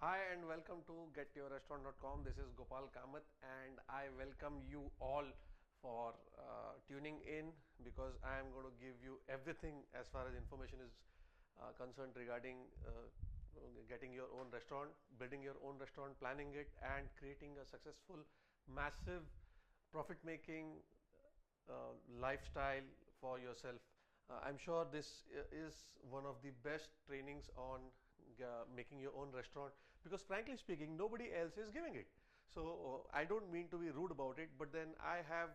Hi and welcome to getyourrestaurant.com. This is Gopal Kamath and I welcome you all for tuning in because I am going to give you everything as far as information is concerned regarding getting your own restaurant, building your own restaurant, planning it, and creating a successful, massive, profit making lifestyle for yourself. I'm sure this is one of the best trainings on making your own restaurant because, frankly speaking, nobody else is giving it. So, I don't mean to be rude about it, but then I have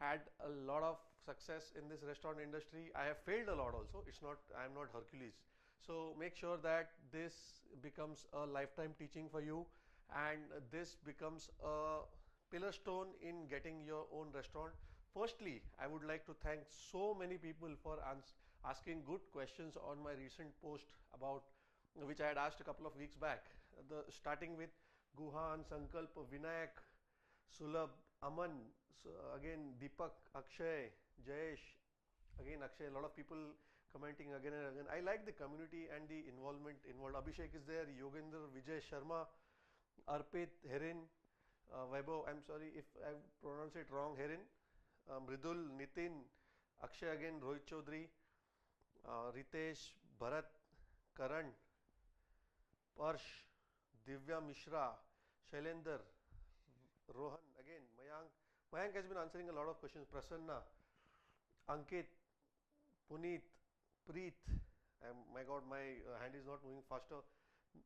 had a lot of success in this restaurant industry. I have failed a lot also. I'm not Hercules. So, make sure that this becomes a lifetime teaching for you and this becomes a pillar stone in getting your own restaurant. Firstly, I would like to thank so many people for asking good questions on my recent post about which I had asked a couple of weeks back. Starting with Guhan, Sankalp, Vinayak, Sulabh, Aman, so again Deepak, Akshay, Jayesh, again Akshay, a lot of people commenting again and again. I like the community and the involvement involved. Abhishek is there, Yogendra, Vijay Sharma, Arpit, Herin, Vaibhav, I'm sorry if I pronounce it wrong, Herin, Mridul, Nitin, Akshay again, Rohit Chaudhary, Ritesh, Bharat, Karan, Parsh, Divya Mishra, Shailender, Rohan, again, Mayank. Mayank has been answering a lot of questions. Prasanna, Ankit, Puneet, Preet. My God, my hand is not moving faster.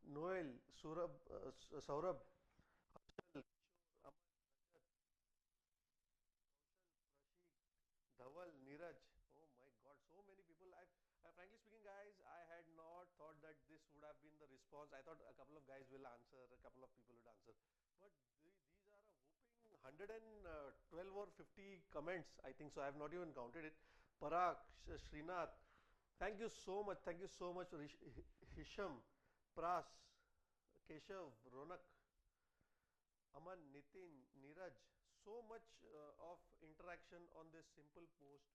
Noel, Surab, Saurabh, Harshal, Kishore, Aman, Rajat, Kaushal, Prashik, Dhaval, Neeraj. Oh my God, so many people. Frankly speaking, guys, I had not thought that this would have been the response. I thought a couple of guys will answer, a couple of people would answer. But these are a whooping 112 or 50 comments, I think so. I have not even counted it. Parag, Srinath, thank you so much. Thank you so much, Hisham, Pras, Keshav, Ronak. Aman, Nitin, Neeraj, so much of interaction on this simple post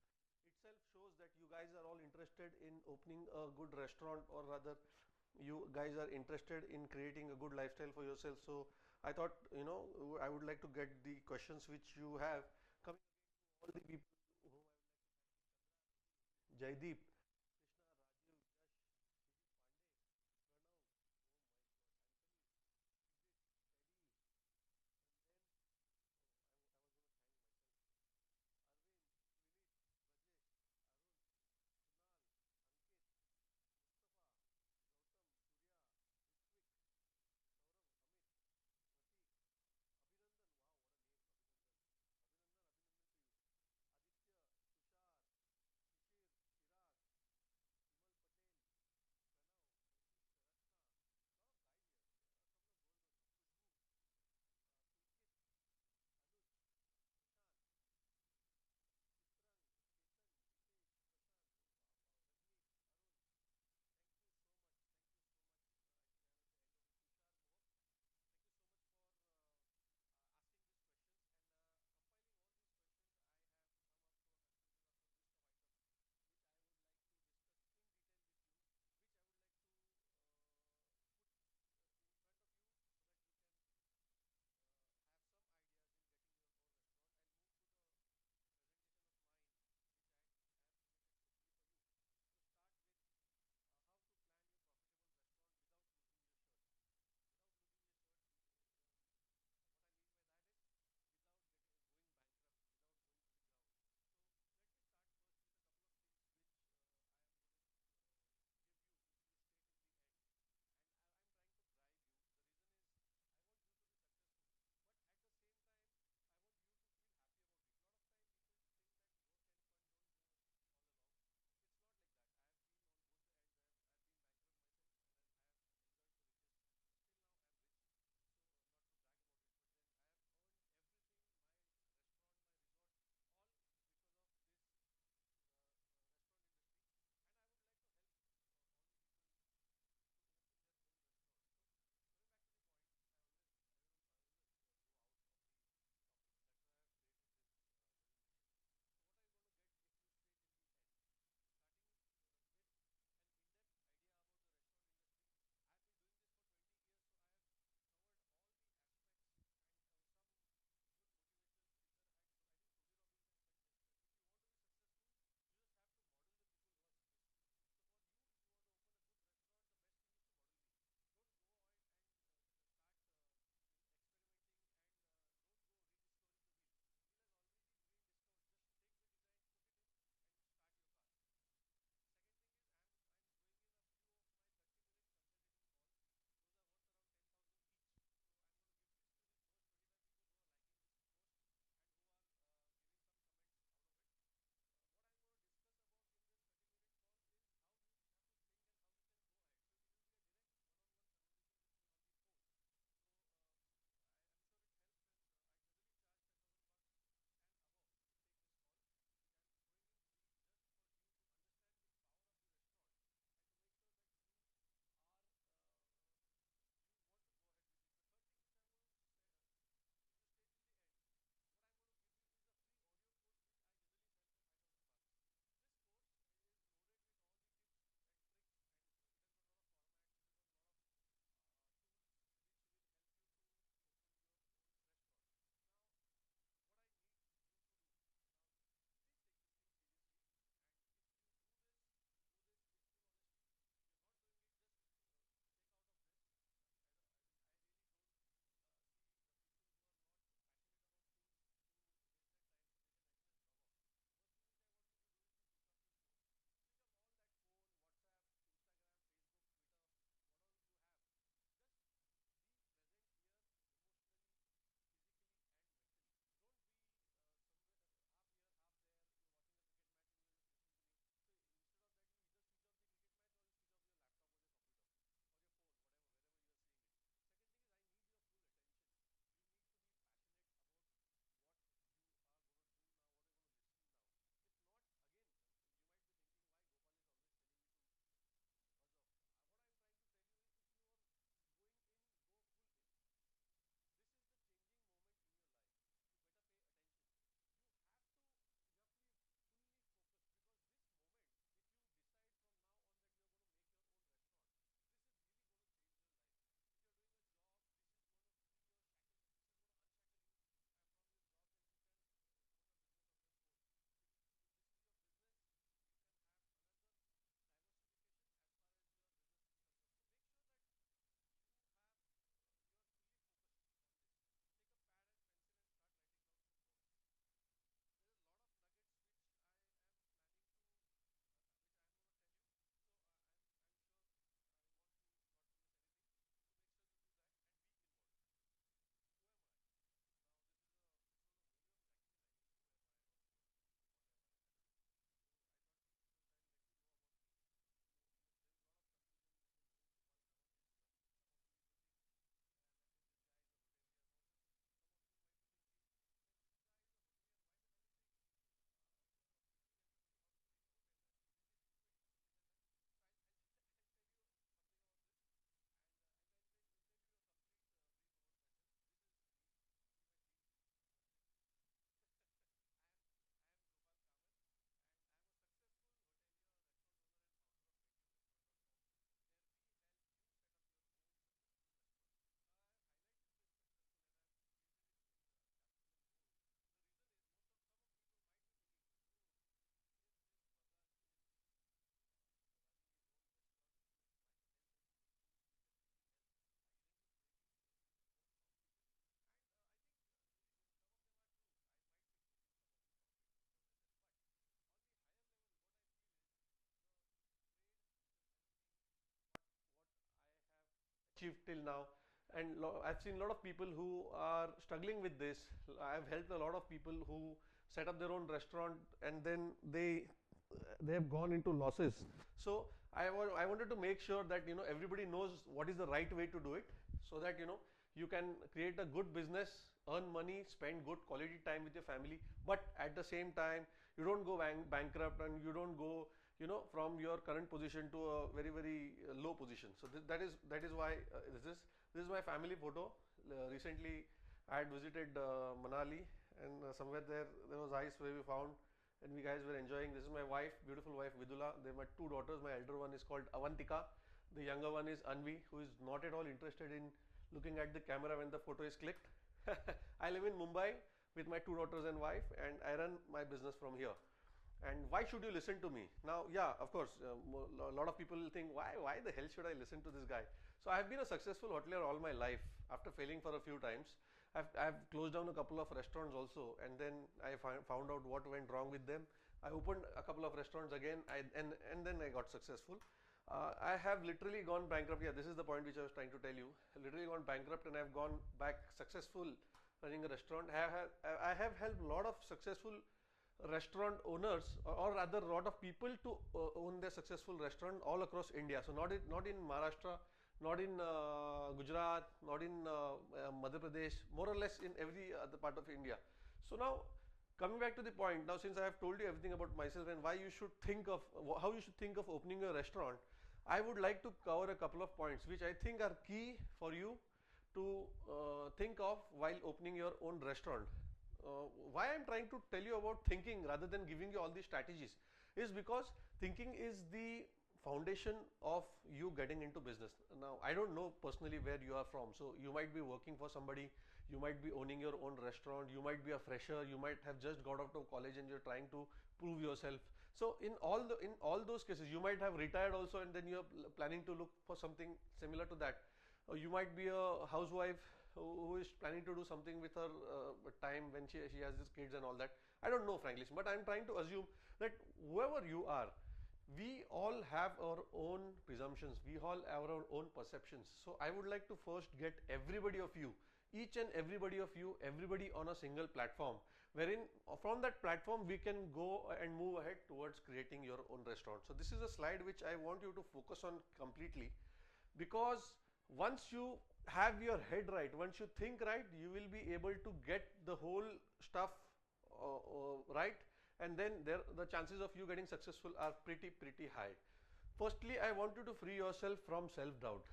itself shows that you guys are all interested in opening a good restaurant, or rather, you guys are interested in creating a good lifestyle for yourself. So, I thought, I would like to get the questions which you have coming again to all the people whom I would like to thank. Jaideep, Krishna, Rajiv, Yash, Vijay Pandey, Pranav, oh my God, Anthony, Exit, Teddy, and then I was going to thank myself. Arvind, Vinit, Brajesh, Arun, Kunal, Ankit, Mustafa, Gautam, Surya, Ritwik, Saurav, Amit, Pratik, Abhinandan. Wow, what a name, Abhinandan. Abhinandan to you. Aditya, Tushar, Shishir, Shirag, achieved till now. And I've seen a lot of people who are struggling with this. I've helped a lot of people who set up their own restaurant and then they have gone into losses. So I wanted to make sure that everybody knows what is the right way to do it, so that you can create a good business, earn money, spend good quality time with your family, but at the same time you don't go bankrupt, and you don't go from your current position to a very very low position. So that is why this is my family photo. Recently I had visited Manali, and somewhere there was ice where we found, and we guys were enjoying. This is my wife, beautiful wife Vidula. They're my two daughters. My elder one is called Avantika. The younger one is Anvi, who is not at all interested in looking at the camera when the photo is clicked. I live in Mumbai with my two daughters and wife, and I run my business from here. And why should you listen to me? Now, yeah, of course, a lot of people think, why the hell should I listen to this guy? So I've been a successful hotelier all my life. After failing for a few times, I've closed down a couple of restaurants also, and then I found out what went wrong with them. I opened a couple of restaurants again, and then I got successful. I have literally gone bankrupt. Yeah, this is the point which I was trying to tell you. Literally gone bankrupt, and I've gone back successful running a restaurant. I have helped a lot of successful restaurant owners, or rather a lot of people to own their successful restaurant all across India. So not in Maharashtra, not in Gujarat, not in Madhya Pradesh, more or less in every other part of India. So now, coming back to the point, now since I have told you everything about myself and why you should think of, how you should think of opening a restaurant, I would like to cover a couple of points which I think are key for you to think of while opening your own restaurant. Why I'm trying to tell you about thinking rather than giving you all these strategies is because thinking is the foundation of you getting into business. Now, I don't know personally where you are from, so you might be working for somebody, you might be owning your own restaurant, you might be a fresher, you might have just got out of college and you're trying to prove yourself. So in all those cases, you might have retired also, and then you're planning to look for something similar to that. You might be a housewife who is planning to do something with her time when she has these kids and all that. I don't know, frankly, but I'm trying to assume that whoever you are, we all have our own presumptions, we all have our own perceptions. So I would like to first get everybody of you, each and everybody of you, everybody on a single platform, wherein from that platform we can go and move ahead towards creating your own restaurant. So this is a slide which I want you to focus on completely, because once you have your head right, once you think right, you will be able to get the whole stuff right, and then the chances of you getting successful are pretty high. Firstly, I want you to free yourself from self-doubt.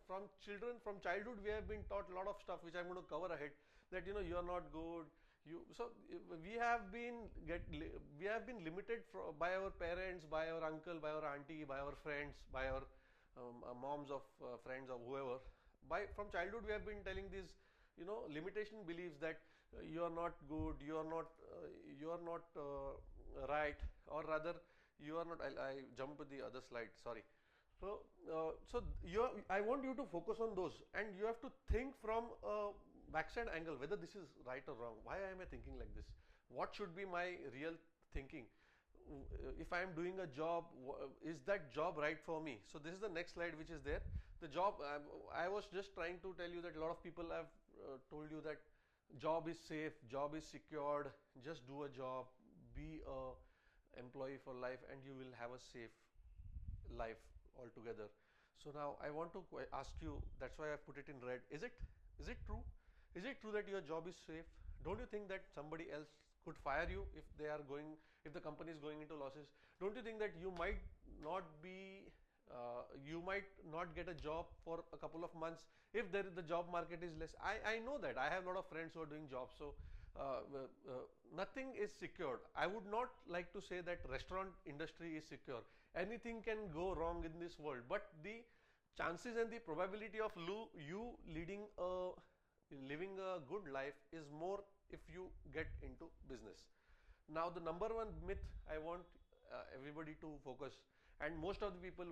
From childhood, we have been taught a lot of stuff which I'm going to cover ahead, that you are not good. We have been limited by our parents, by our uncle, by our auntie, by our friends, by our moms of friends or whoever. From childhood, we have been telling these limitation beliefs that you are not good, you are not right, or rather you are not. I jump to the other slide, sorry. So I want you to focus on those, and you have to think from a backside angle whether this is right or wrong. Why am I thinking like this? What should be my real thinking? If I am doing a job, is that job right for me? So this is the next slide which is there. The job, I was just trying to tell you that a lot of people have told you that job is safe, job is secured, just do a job, be a employee for life, and you will have a safe life altogether. So now I want to ask you, that's why I've put it in red. Is it true? Is it true that your job is safe? Don't you think that somebody else could fire you if the company is going into losses? Don't you think that you might not get a job for a couple of months if the job market is less? I know that. I have a lot of friends who are doing jobs. So nothing is secured. I would not like to say that restaurant industry is secure. Anything can go wrong in this world, but the chances and the probability of you living a good life is more if you get into business. Now, the number one myth I want everybody to focus, and most of the people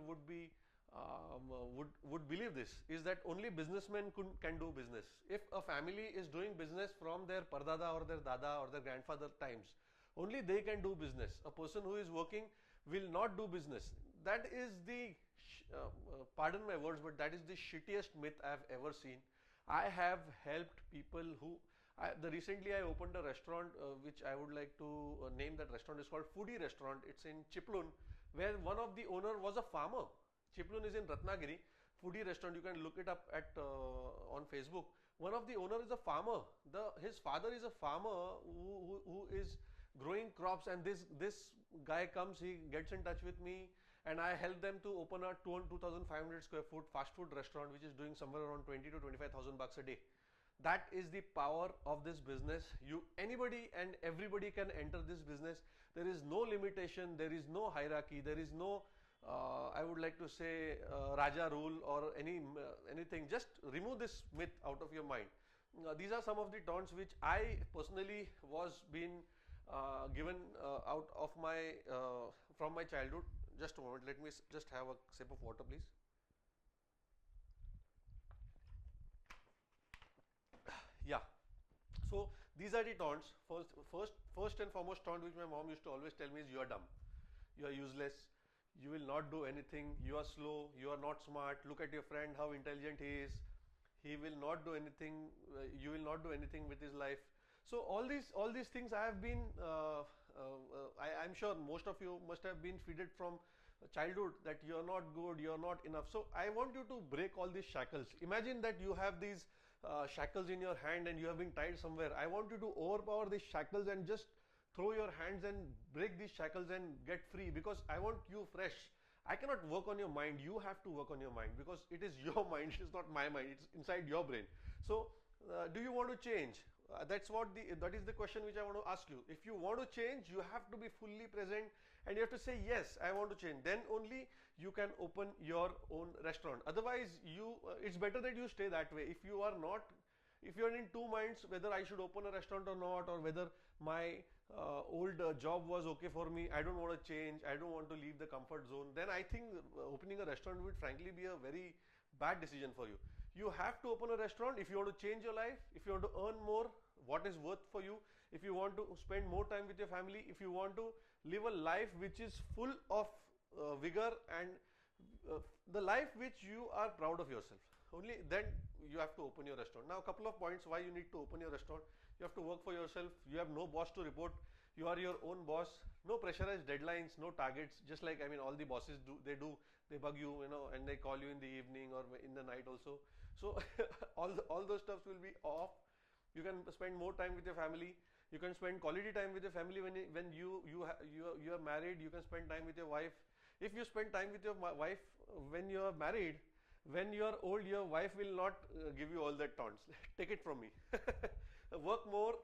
would believe this, is that only businessmen can do business. If a family is doing business from their pardada or their dada or their grandfather times, only they can do business. A person who is working will not do business. That is the pardon my words, but that is the shittiest myth I've ever seen. I have helped people who, recently I opened a restaurant which I would like to name. That restaurant is called Foodie Restaurant. It's in Chiplun, where one of the owner was a farmer. Chiplun is in Ratnagiri. Foodie Restaurant, you can look it up at on Facebook. One of the owner is a farmer. His father is a farmer who is growing crops, and this guy comes, he gets in touch with me, and I help them to open a 2,500 square foot fast food restaurant, which is doing somewhere around 20 to 25,000 bucks a day. That is the power of this business. Anybody and everybody can enter this business. There is no limitation, there is no hierarchy, there is no I would like to say Raja rule or anything. Just remove this myth out of your mind. These are some of the taunts which I personally was being given out of my from my childhood. Just a moment, let me just have a sip of water, please. Yeah. So these are the taunts. First and foremost taunt which my mom used to always tell me is, you are dumb, you are useless, you will not do anything, you are slow, you are not smart, look at your friend how intelligent he is, he will not do anything, you will not do anything with his life. So all these things I have been I'm sure most of you must have been feeded from childhood, that you are not good, you are not enough. So I want you to break all these shackles. Imagine that you have these shackles in your hand and you have been tied somewhere. I want you to overpower these shackles and just throw your hands and break these shackles and get free, because I want you fresh. I cannot work on your mind, you have to work on your mind, because it is your mind, it's not my mind, it's inside your brain. So do you want to change? That is the question which I want to ask you. If you want to change, you have to be fully present and you have to say, yes, I want to change. Then only you can open your own restaurant. Otherwise, it's better that you stay that way. If you are in two minds whether I should open a restaurant or not, or whether my old job was okay for me, I don't want to change, I don't want to leave the comfort zone, then I think opening a restaurant would frankly be a very bad decision for you. You have to open a restaurant if you want to change your life, if you want to earn more, what is worth for you, if you want to spend more time with your family, if you want to live a life which is full of vigor and the life which you are proud of yourself. Only then you have to open your restaurant. Now, a couple of points why you need to open your restaurant. You have to work for yourself. You have no boss to report. You are your own boss. No pressurized deadlines, no targets. Just like, I mean, all the bosses do. They bug you, and they call you in the evening or in the night also. So all those stuffs will be off. You can spend more time with your family. You can spend quality time with your family when you are married. You can spend time with your wife. If you spend time with your wife when you are married, when you are old, your wife will not give you all that taunts. Take it from me. Work more.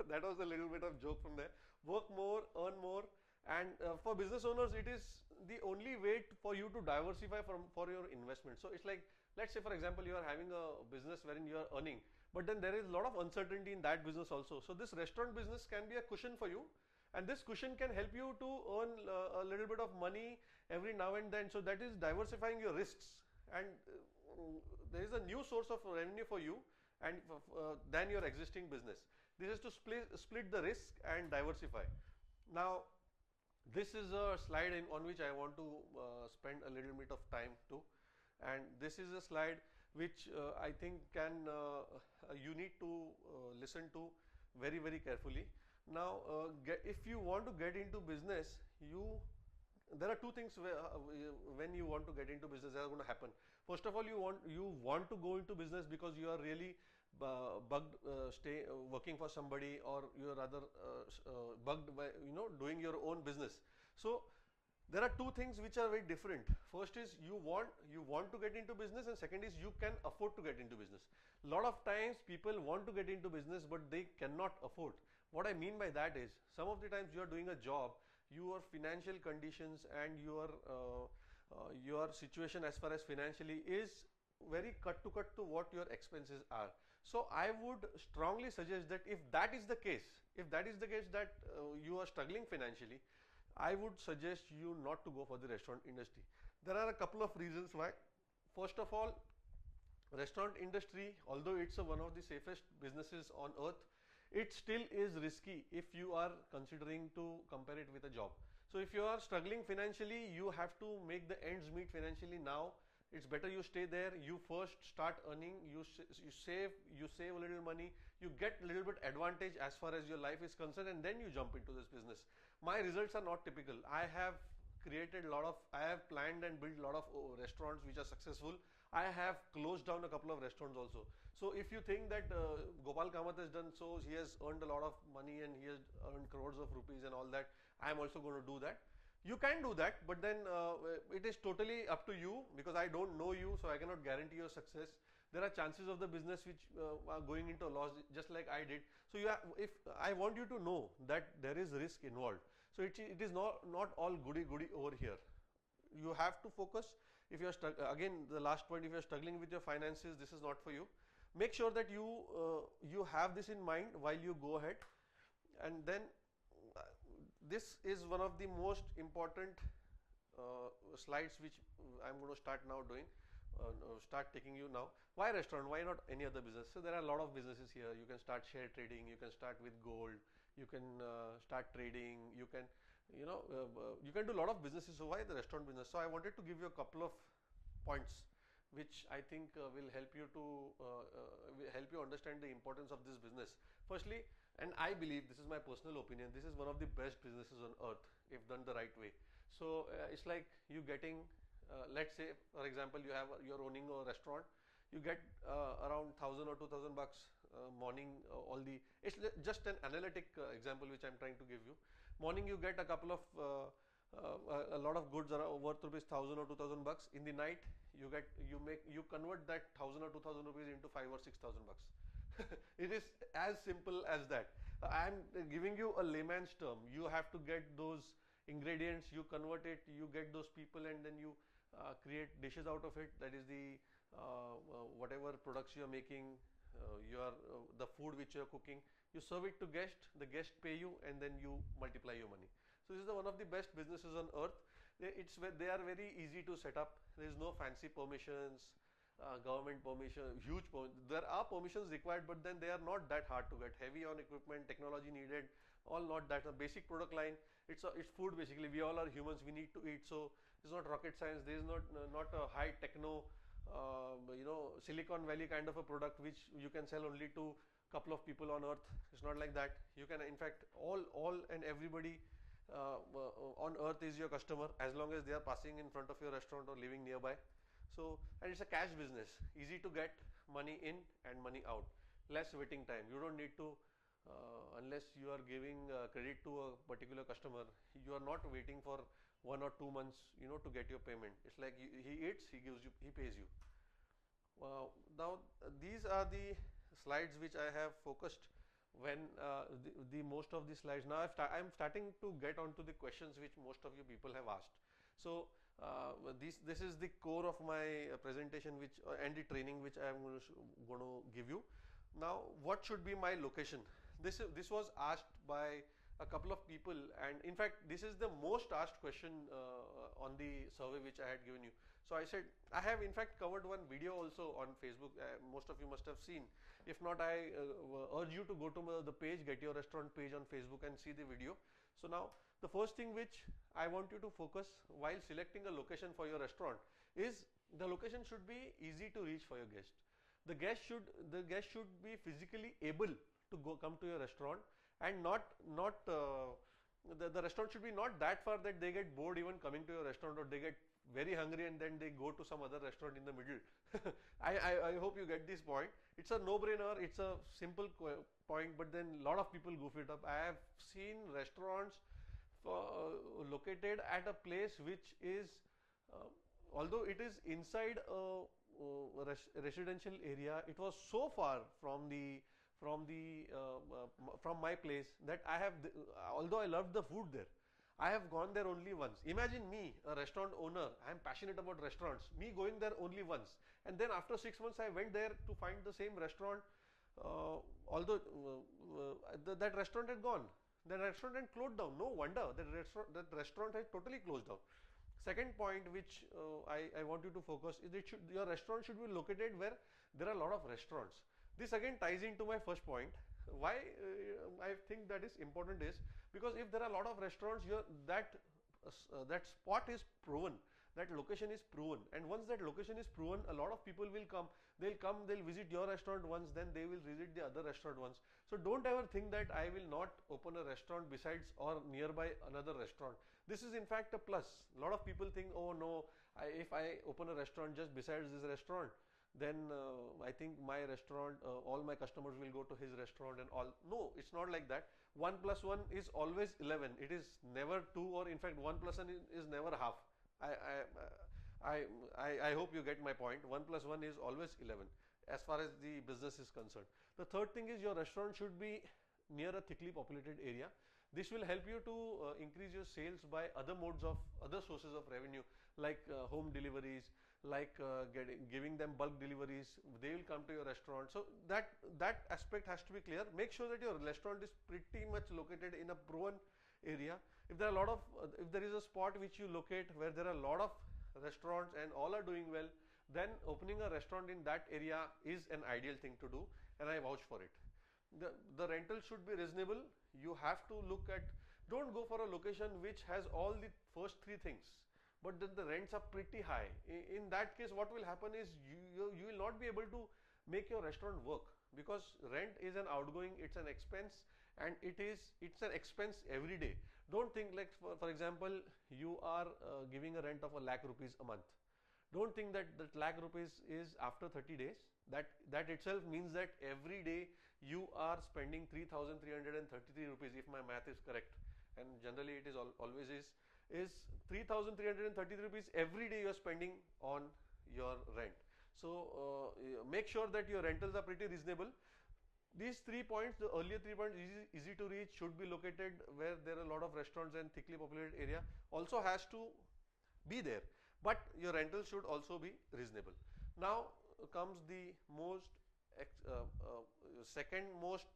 That was a little bit of joke from there. Work more, earn more, and for business owners, it is the only way for you to diversify for your investment. So it's like, let's say for example, you are having a business wherein you are earning, but then there is a lot of uncertainty in that business also. So this restaurant business can be a cushion for you, and this cushion can help you to earn a little bit of money every now and then. So that is diversifying your risks, and there is a new source of revenue for you and than your existing business. This is to split the risk and diversify. Now, this is a slide on which I want to spend a little bit of time too, and this is a slide which I think you need to listen to very, very carefully. Now, if you want to get into business, there are two things when you want to get into business that are going to happen. First of all, you want to go into business because you are really bugged working for somebody, or you are rather bugged by doing your own business. So there are two things which are very different. First is you want to get into business, and second is you can afford to get into business. A lot of times people want to get into business but they cannot afford. What I mean by that is, some of the times you are doing a job, your financial conditions and your situation as far as financially is very cut to what your expenses are. So I would strongly suggest that if that is the case that you are struggling financially, I would suggest you not to go for the restaurant industry. There are a couple of reasons why. First of all, restaurant industry, although it's one of the safest businesses on earth, it still is risky if you are considering to compare it with a job. So if you are struggling financially, you have to make the ends meet financially now. It's better you stay there. You first start earning. You save. You save a little money. You get a little bit advantage as far as your life is concerned, and then you jump into this business. My results are not typical. I have created a lot of. I have planned and built a lot of restaurants which are successful. I have closed down a couple of restaurants also. So if you think that Gopal Kamath has done so, he has earned a lot of money and he has earned crores of rupees and all that, I am also going to do that. You can do that, but then it is totally up to you, because I don't know you, so I cannot guarantee your success. There are chances of the business which are going into a loss, just like I did. So if I want you to know that there is risk involved, so it is not all goody over here. You have to focus. If you're again, the last point, if you're struggling with your finances, this is not for you. Make sure that you have this in mind while you go ahead, and then this is one of the most important slides which I'm going to start now doing. Start taking you now. Why restaurant? Why not any other business? So there are a lot of businesses here. You can start share trading. You can start with gold. You can start trading. You can, you can do a lot of businesses. So why the restaurant business? So I wanted to give you a couple of points which I think will help you understand the importance of this business. Firstly, and I believe, this is my personal opinion, this is one of the best businesses on earth if done the right way. So it's like you getting, let's say for example, you're owning a restaurant. You get around 1,000 or 2,000 bucks morning. It's just an analytic example which I'm trying to give you. Morning you get a couple of a lot of goods are worth rupees 1,000 or 2,000 bucks. In the night you convert that 1,000 or 2,000 rupees into 5 or 6,000 bucks. It is as simple as that. I'm giving you a layman's term. You have to get those ingredients, you convert it, you get those people, and then you create dishes out of it. That is the whatever products you are making, the food which you are cooking. You serve it to guests. The guests pay you, and then you multiply your money. So this is one of the best businesses on earth. They are very easy to set up. There is no fancy permissions. Government permission, there are permissions required, but then they are not that hard to get. Heavy on equipment, technology needed, all not that. A basic product line, it's food basically. We all are humans, we need to eat, so it's not rocket science. There is not a high techno, Silicon Valley kind of a product which you can sell only to couple of people on earth. It's not like that. You can, in fact, all and everybody on earth is your customer, as long as they are passing in front of your restaurant or living nearby. So, and it's a cash business, easy to get money in and money out, less waiting time. You don't need to, unless you are giving credit to a particular customer, you are not waiting for 1 or 2 months, to get your payment. It's like he eats, he pays you. Now, these are the slides which I have focused when the most of the slides. Now I'm starting to get onto the questions which most of you people have asked. So this is the core of my presentation, and the training which I am going to give you. Now, what should be my location? This was asked by a couple of people, and in fact this is the most asked question on the survey which I had given you. So I said, I have in fact covered one video also on Facebook. Most of you must have seen. If not, I urge you to go to the page, Get Your Restaurant page on Facebook, and see the video. So now, the first thing which I want you to focus while selecting a location for your restaurant is the location should be easy to reach for your guest. The guest should be physically able to come to your restaurant, and the restaurant should be not that far that they get bored even coming to your restaurant, or they get very hungry and then they go to some other restaurant in the middle. I hope you get this point. It's a no-brainer. It's a simple point, but then a lot of people goof it up. I have seen restaurants located at a place which is, although it is inside a residential area, it was so far from my place that although I loved the food there, I have gone there only once. Imagine me, a restaurant owner. I am passionate about restaurants. Me going there only once, and then after 6 months, I went there to find the same restaurant. Although that restaurant had gone, the restaurant had closed down. No wonder that restaurant had totally closed down. Second point, which I want you to focus, is your restaurant should be located where there are a lot of restaurants. This again ties into my first point. Why I think that is important is because if there are a lot of restaurants, that that spot is proven, that location is proven, and once that location is proven, a lot of people will come. They'll visit your restaurant once, then they will visit the other restaurant once. So don't ever think that I will not open a restaurant besides or nearby another restaurant. This is in fact a plus. A lot of people think, oh no, if I open a restaurant just besides this restaurant, then I think my restaurant, all my customers will go to his restaurant and all. No, it's not like that. 1 plus 1 is always 11. It is never 2, or in fact 1 plus 1 is never half. I, I, I hope you get my point. 1 plus 1 is always 11 as far as the business is concerned. The third thing is your restaurant should be near a thickly populated area. This will help you to increase your sales by other modes of other sources of revenue, like home deliveries, like giving them bulk deliveries. They will come to your restaurant. So that aspect has to be clear. Make sure that your restaurant is pretty much located in a proven area. If there are a lot of if there is a spot which you locate where there are a lot of restaurants and all are doing well, then opening a restaurant in that area is an ideal thing to do, and I vouch for it. The rental should be reasonable. You have to look at, don't go for a location which has all the first three things, but then the rents are pretty high. In that case, what will happen is you will not be able to make your restaurant work, because rent is an outgoing, it's an expense, and it's an expense every day. Don't think like, for example, you are giving a rent of ₹1,00,000 a month. Don't think that that ₹1,00,000 is after 30 days. That itself means that every day you are spending ₹3,333, if my math is correct, and generally it is always is ₹3,333 every day you are spending on your rent. So make sure that your rentals are pretty reasonable. These 3 points, the earlier 3 points, easy to reach, should be located where there are a lot of restaurants and thickly populated area, also has to be there, but your rental should also be reasonable. Now comes the second most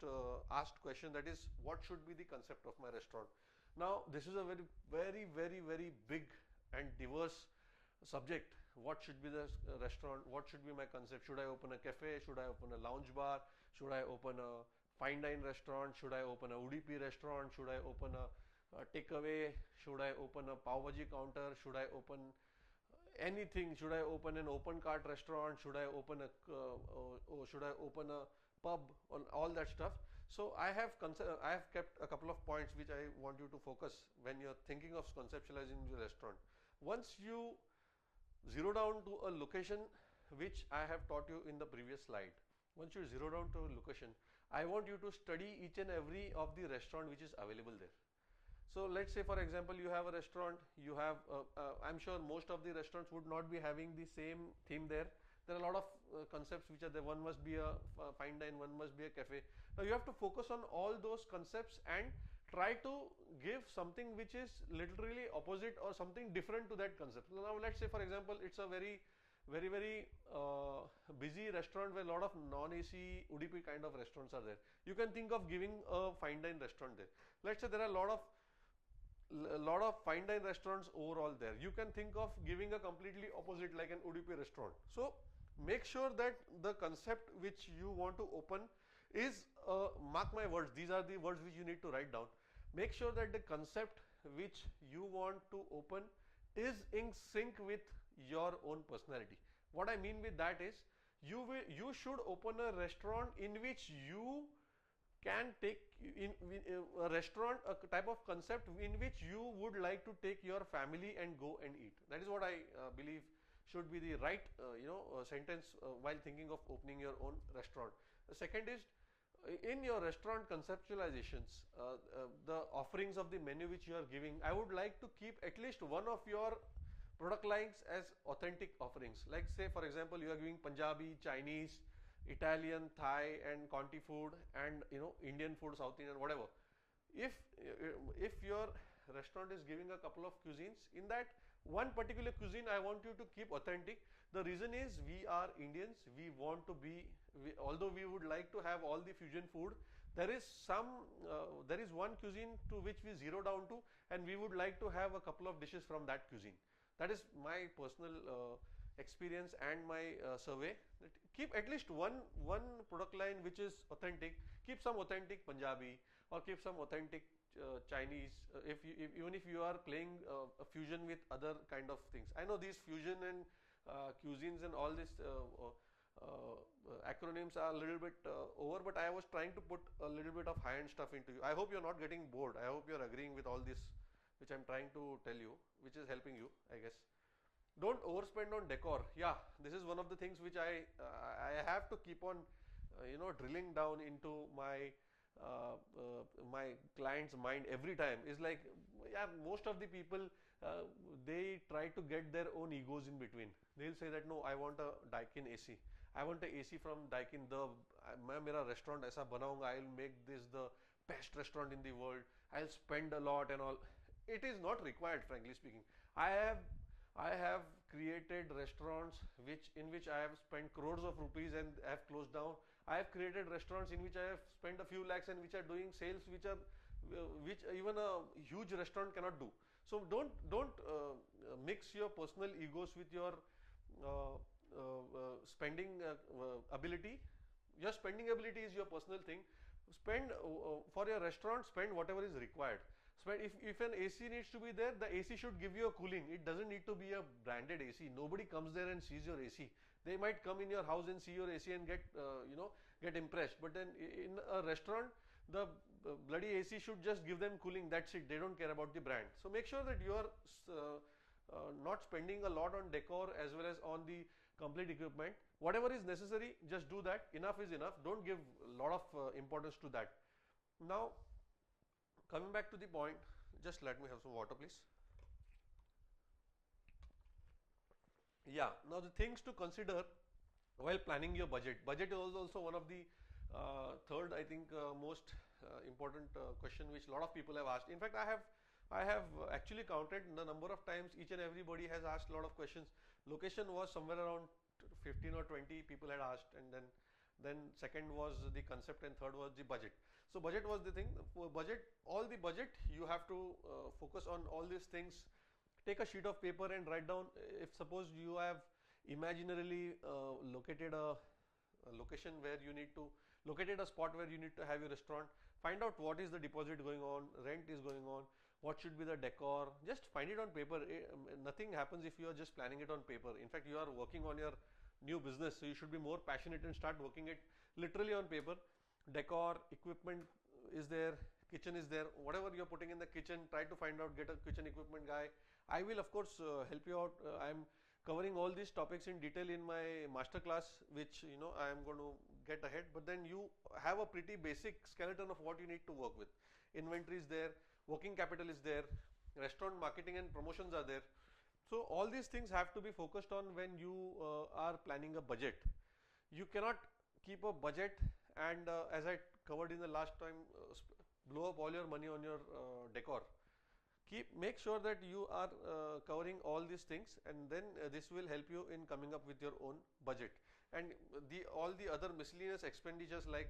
asked question, that is, what should be the concept of my restaurant? Now this is a very big and diverse subject. What should be the restaurant? What should be my concept? Should I open a cafe? Should I open a lounge bar? Should I open a fine dine restaurant? Should I open a Udupi restaurant? Should I open a takeaway? Should I open a pav bhaji counter? Should I open anything? Should I open an open cart restaurant? Should I open a pub? On all that stuff. So I have kept a couple of points which I want you to focus when you're thinking of conceptualizing the restaurant. Once you zero down to a location, which I have taught you in the previous slide, once you zero down to a location, I want you to study each and every of the restaurant which is available there. So let's say, for example, you have a restaurant, you have, I'm sure most of the restaurants would not be having the same theme there. There are a lot of concepts which are there. One must be a fine dine, one must be a cafe. Now you have to focus on all those concepts and try to give something which is literally opposite or something different to that concept. Now let's say, for example, it's a very busy restaurant where a lot of non-AC Udupi kind of restaurants are there. You can think of giving a fine dine restaurant there. Let's say there are a lot of fine dine restaurants overall there. You can think of giving a completely opposite, like an Udupi restaurant. So make sure that the concept which you want to open is, mark my words, these are the words which you need to write down. Make sure that the concept which you want to open is in sync with your own personality. What I mean with that is, you should open a restaurant in which you can take a restaurant, a type of concept in which you would like to take your family and go and eat. That is what I believe should be the right sentence while thinking of opening your own restaurant. The second is, in your restaurant conceptualizations, the offerings of the menu which you are giving, I would like to keep at least one of your product lines as authentic offerings. Like, say for example, you are giving Punjabi, Chinese, Italian, Thai and Conti food, and Indian food, South Indian, whatever. If your restaurant is giving a couple of cuisines, in that one particular cuisine I want you to keep authentic. The reason is, we are Indians, we want to be, although we would like to have all the fusion food, there is one cuisine to which we zero down to, and we would like to have a couple of dishes from that cuisine. That is my personal experience and my survey. That keep at least one product line which is authentic. Keep some authentic Punjabi, or keep some authentic Chinese, even if you are playing a fusion with other kind of things. I know these fusion and cuisines and all this acronyms are a little bit over, but I was trying to put a little bit of high-end stuff into you. I hope you're not getting bored. I hope you're agreeing with all this, which I'm trying to tell you, which is helping you, I guess. Don't overspend on decor. Yeah, this is one of the things which I have to keep on drilling down into my client's mind every time. Is like, yeah, most of the people they try to get their own egos in between. They'll say that no, I want a Daikin AC. I want a AC from Daikin. मैं मेरा restaurant ऐसा बनाऊंगा. I'll make this the best restaurant in the world. I'll spend a lot and all. It is not required, frankly speaking. I have created restaurants in which I have spent crores of rupees and have closed down. I have created restaurants in which I have spent a few lakhs and which are doing sales which even a huge restaurant cannot do. So don't mix your personal egos with your spending ability. Your spending ability is your personal thing. Spend for your restaurant. Spend whatever is required. If an AC needs to be there, the AC should give you a cooling. It doesn't need to be a branded AC. Nobody comes there and sees your AC. They might come in your house and see your AC and get impressed. But then in a restaurant, the bloody AC should just give them cooling. That's it. They don't care about the brand. So make sure that you are not spending a lot on decor as well as on the complete equipment. Whatever is necessary, just do that. Enough is enough. Don't give a lot of importance to that. Now, coming back to the point, just let me have some water, please. Yeah, now the things to consider while planning your budget. Budget is also one of the third, I think, most important question which a lot of people have asked. In fact, I have actually counted the number of times each and everybody has asked a lot of questions. Location was somewhere around 15 or 20 people had asked, and then second was the concept, and third was the budget. So budget was the thing. For budget, all the budget, you have to focus on all these things. Take a sheet of paper and write down. If suppose you have imaginarily located a location where you need to located a spot where you need to have your restaurant. Find out what is the deposit going on, rent is going on, what should be the decor. Just find it on paper. Nothing happens if you are just planning it on paper. In fact, you are working on your new business, so you should be more passionate and start working it literally on paper. Decor, equipment is there, kitchen is there. Whatever you're putting in the kitchen, try to find out, get a kitchen equipment guy. I will of course help you out. I'm covering all these topics in detail in my masterclass, which I am going to get ahead. But then you have a pretty basic skeleton of what you need to work with. Inventory is there, working capital is there, restaurant marketing and promotions are there. So all these things have to be focused on when you are planning a budget. You cannot keep a budget and as I covered in the last time, blow up all your money on your decor. Make sure that you are covering all these things, and then this will help you in coming up with your own budget. And all the other miscellaneous expenditures like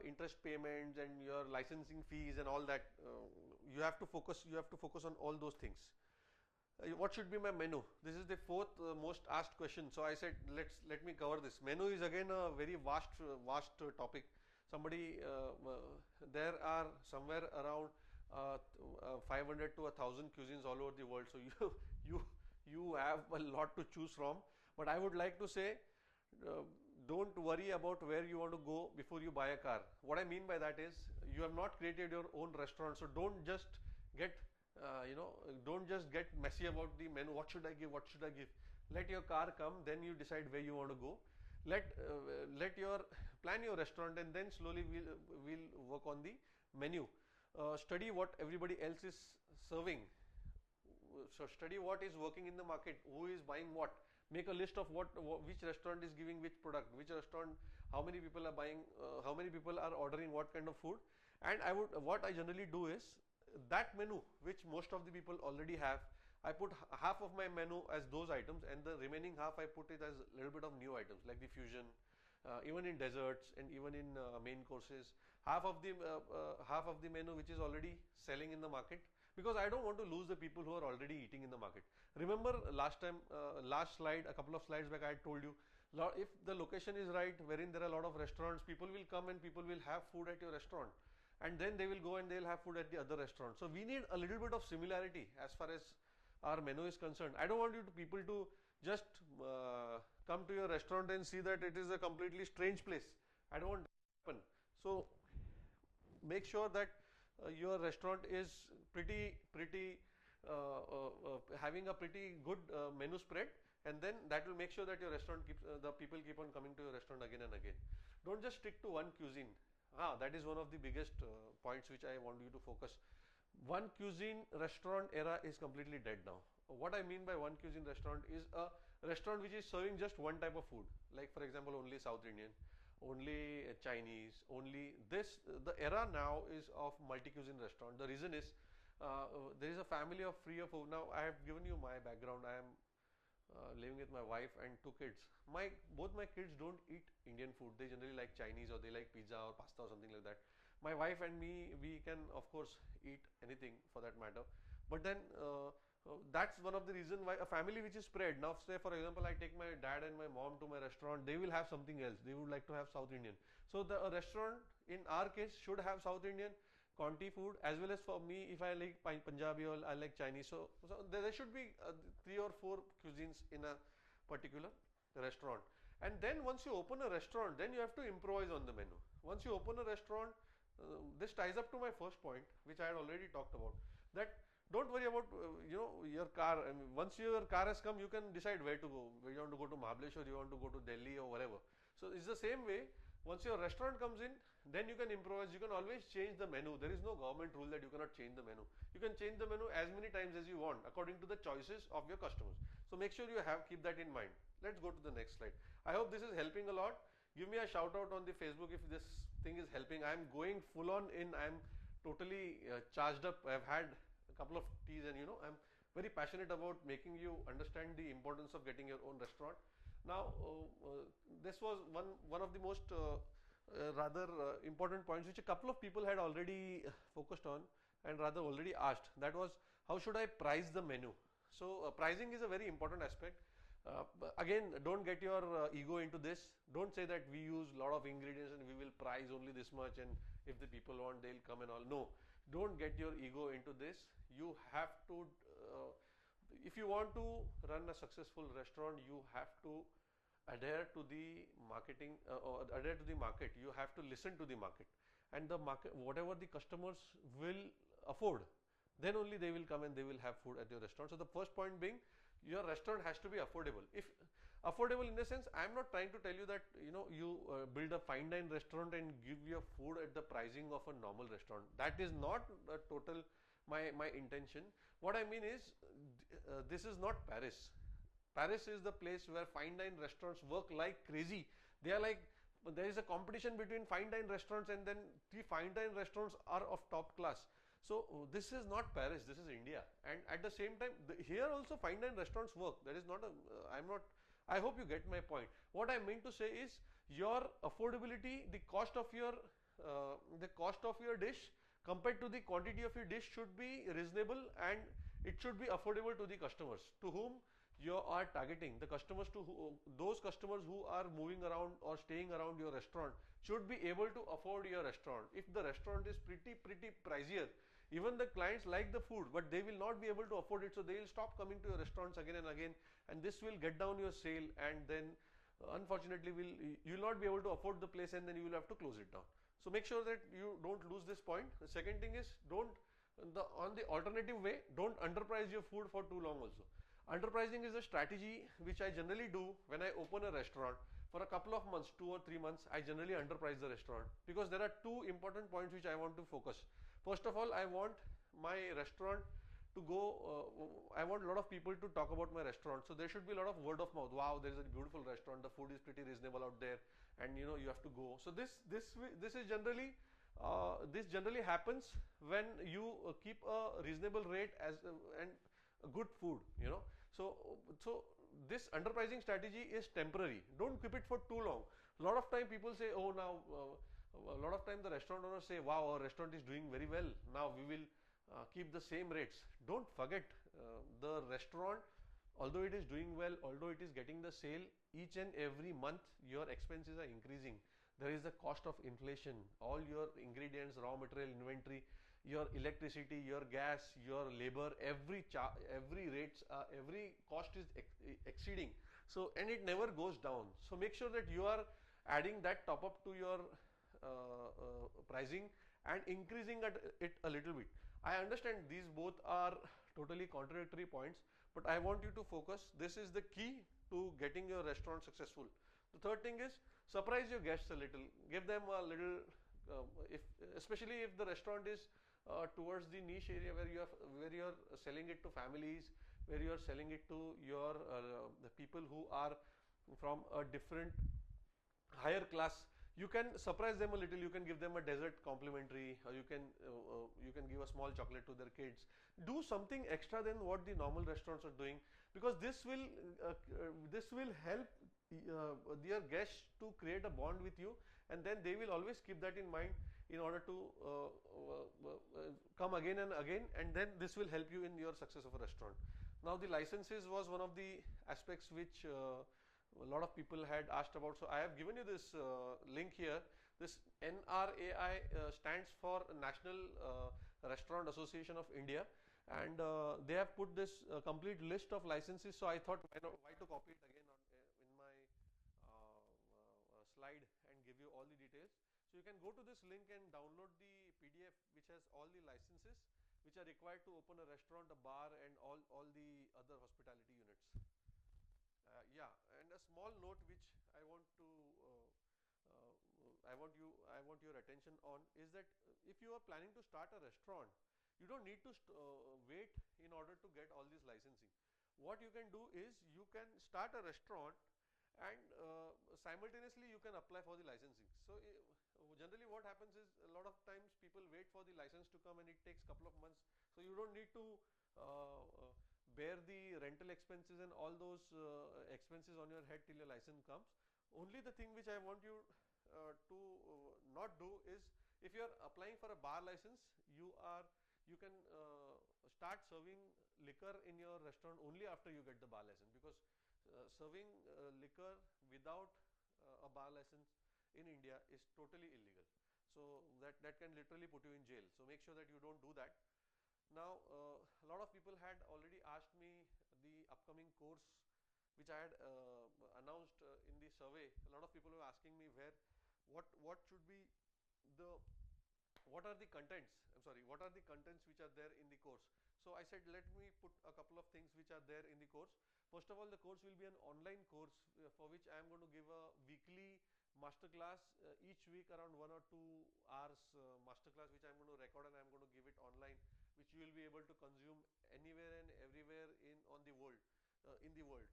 interest payments and your licensing fees and all that, you have to focus on all those things. What should be my menu? This is the fourth most asked question. So I said let me cover this. Menu is again a very vast topic. There are somewhere around 500 to 1,000 cuisines all over the world. So you have a lot to choose from. But I would like to say, don't worry about where you want to go before you buy a car. What I mean by that is, you have not created your own restaurant, so don't just get don't just get messy about the menu. What should I give? What should I give? Let your car come, then you decide where you want to go. Plan your restaurant, and then slowly we'll work on the menu. Study what everybody else is serving. So study what is working in the market, who is buying what. Make a list of which restaurant is giving which product, which restaurant, how many people are buying, how many people are ordering what kind of food. And what I generally do is, that menu which most of the people already have, I put half of my menu as those items, and the remaining half I put it as a little bit of new items like the fusion, even in desserts and even in main courses. Half of the menu which is already selling in the market, because I don't want to lose the people who are already eating in the market. Remember last slide, a couple of slides back, I told you, if the location is right, wherein there are a lot of restaurants, people will come and people will have food at your restaurant. and then they will go and they'll have food at the other restaurant. So we need a little bit of similarity as far as our menu is concerned. I don't want you to people to just come to your restaurant and see that it is a completely strange place. I don't want that to happen. So make sure that your restaurant is pretty having a pretty good menu spread, and then that will make sure that your restaurant keeps the people keep on coming to your restaurant again and again. Don't just stick to one cuisine. That is one of the biggest points which I want you to focus. One cuisine restaurant era is completely dead now. What I mean by one cuisine restaurant is a restaurant which is serving just one type of food, like for example only South Indian, only Chinese, only this. The era now is of multi-cuisine restaurant. The reason is there is a family of 3 or 4. Now I have given you my background. I am living with my wife and 2 kids. Both my kids don't eat Indian food. They generally like Chinese, or they like pizza or pasta or something like that. My wife and me, we can of course eat anything for that matter. But then that's one of the reason why a family which is spread. Now say for example I take my dad and my mom to my restaurant, they will have something else. They would like to have South Indian. So the restaurant in our case should have South Indian Conti food, as well as for me, if I like Punjabi or I like Chinese. So there should be 3 or 4 cuisines in a particular restaurant. And then once you open a restaurant, then you have to improvise on the menu. Once you open a restaurant, this ties up to my first point, which I had already talked about. That don't worry about your car. I mean, once your car has come, you can decide where to go. Where you want to go to Mahabaleshwar, you want to go to Delhi or whatever. So it's the same way. Once your restaurant comes in, then you can improvise. You can always change the menu. There is no government rule that you cannot change the menu. You can change the menu as many times as you want according to the choices of your customers. So make sure you keep that in mind. Let's go to the next slide. I hope this is helping a lot. Give me a shout out on the Facebook if this thing is helping. I'm going full on in. I'm totally charged up. I've had a couple of teas, and I'm very passionate about making you understand the importance of getting your own restaurant. Now, this was one of the most rather important points which a couple of people had already focused on and rather already asked. That was, how should I price the menu? So pricing is a very important aspect. Again, don't get your ego into this. Don't say that we use a lot of ingredients and we will price only this much, and if the people want, they'll come and all. No, don't get your ego into this. You have to if you want to run a successful restaurant, you have to adhere to the marketing or adhere to the market. You have to listen to the market, and the market, whatever the customers will afford, then only they will come and they will have food at your restaurant. So the first point being, your restaurant has to be affordable. If affordable in the sense, I am not trying to tell you that you build a fine dine restaurant and give your food at the pricing of a normal restaurant. That is not a total my intention. What I mean is, this is not Paris. Paris is the place where fine dine restaurants work like crazy. They are like, there is a competition between fine dine restaurants, and then the fine dine restaurants are of top class. So this is not Paris, this is India. And at the same time, here also fine dine restaurants work. That is not a, I hope you get my point. What I mean to say is, your affordability, the cost of your dish compared to the quantity of your dish should be reasonable, and it should be affordable to the customers to whom you are targeting. The customers those customers who are moving around or staying around your restaurant should be able to afford your restaurant. If the restaurant is pretty pricier, even the clients like the food, but they will not be able to afford it, so they will stop coming to your restaurants again and again, and this will get down your sale, and then unfortunately you will not be able to afford the place, and then you will have to close it down. So make sure that you don't lose this point. The second thing is, on the alternative way, don't underprice your food for too long also. Underpricing is a strategy which I generally do when I open a restaurant. For a couple of months, 2 or 3 months, I generally underprice the restaurant, because there are 2 important points which I want to focus. First of all, I want my restaurant to go, I want a lot of people to talk about my restaurant. So there should be a lot of word of mouth. Wow, there is a beautiful restaurant. The food is pretty reasonable out there, and you have to go. So this is generally this generally happens when you keep a reasonable rate and a good food. So this underpricing strategy is temporary. Don't keep it for too long. A lot of time people say, oh, now a lot of time the restaurant owners say, wow, our restaurant is doing very well. Now we will keep the same rates. Don't forget, the restaurant, although it is doing well, although it is getting the sale, each and every month your expenses are increasing. there is the cost of inflation. All your ingredients, raw material, inventory, your electricity, your gas, your labor, every rates, every cost is exceeding. So and it never goes down. So make sure that you are adding that top up to your pricing and increasing it a little bit. I understand these both are totally contradictory points, but I want you to focus. This is the key to getting your restaurant successful. The third thing is surprise your guests a little. Give them a little, if especially if the restaurant is towards the niche area where you are selling it to families, where you are selling it to your the people who are from a different higher class. You can surprise them a little. You can give them a dessert complimentary, or you can give a small chocolate to their kids. Do something extra than what the normal restaurants are doing, because this will help their guests to create a bond with you, and then they will always keep that in mind in order to come again and again, and then this will help you in your success of a restaurant. Now the licenses was one of the aspects which a lot of people had asked about. So I have given you this link here. This NRAI stands for National Restaurant Association of India, and they have put this complete list of licenses. So I thought, why to copy it again in my slide and give you all the details. So you can go to this link and download the PDF which has all the licenses which are required to open a restaurant, a bar, and all the other hospitality units. Yeah, and a small note which I want to I want your attention on is that if you are planning to start a restaurant, you don't need to wait in order to get all this licensing. What you can do is you can start a restaurant and simultaneously you can apply for the licensing. So generally what happens is a lot of times people wait for the license to come and it takes couple of months. So you don't need to bear the rental expenses and all those expenses on your head till your license comes. Only the thing which I want you to not do is, if you are applying for a bar license, you can start serving liquor in your restaurant only after you get the bar license, because serving liquor without a bar license in India is totally illegal. So that can literally put you in jail. So make sure that you don't do that. Now, a lot of people had already asked me the upcoming course which I had announced in the survey. A lot of people were asking me what should be the what are the contents. I'm sorry, what are the contents which are there in the course. So I said, let me put a couple of things which are there in the course. First of all, the course will be an online course for which I am going to give a weekly masterclass each week, around 1 or 2 hours masterclass, which I'm going to record and I'm going to give it online, which you will be able to consume anywhere and everywhere in the world,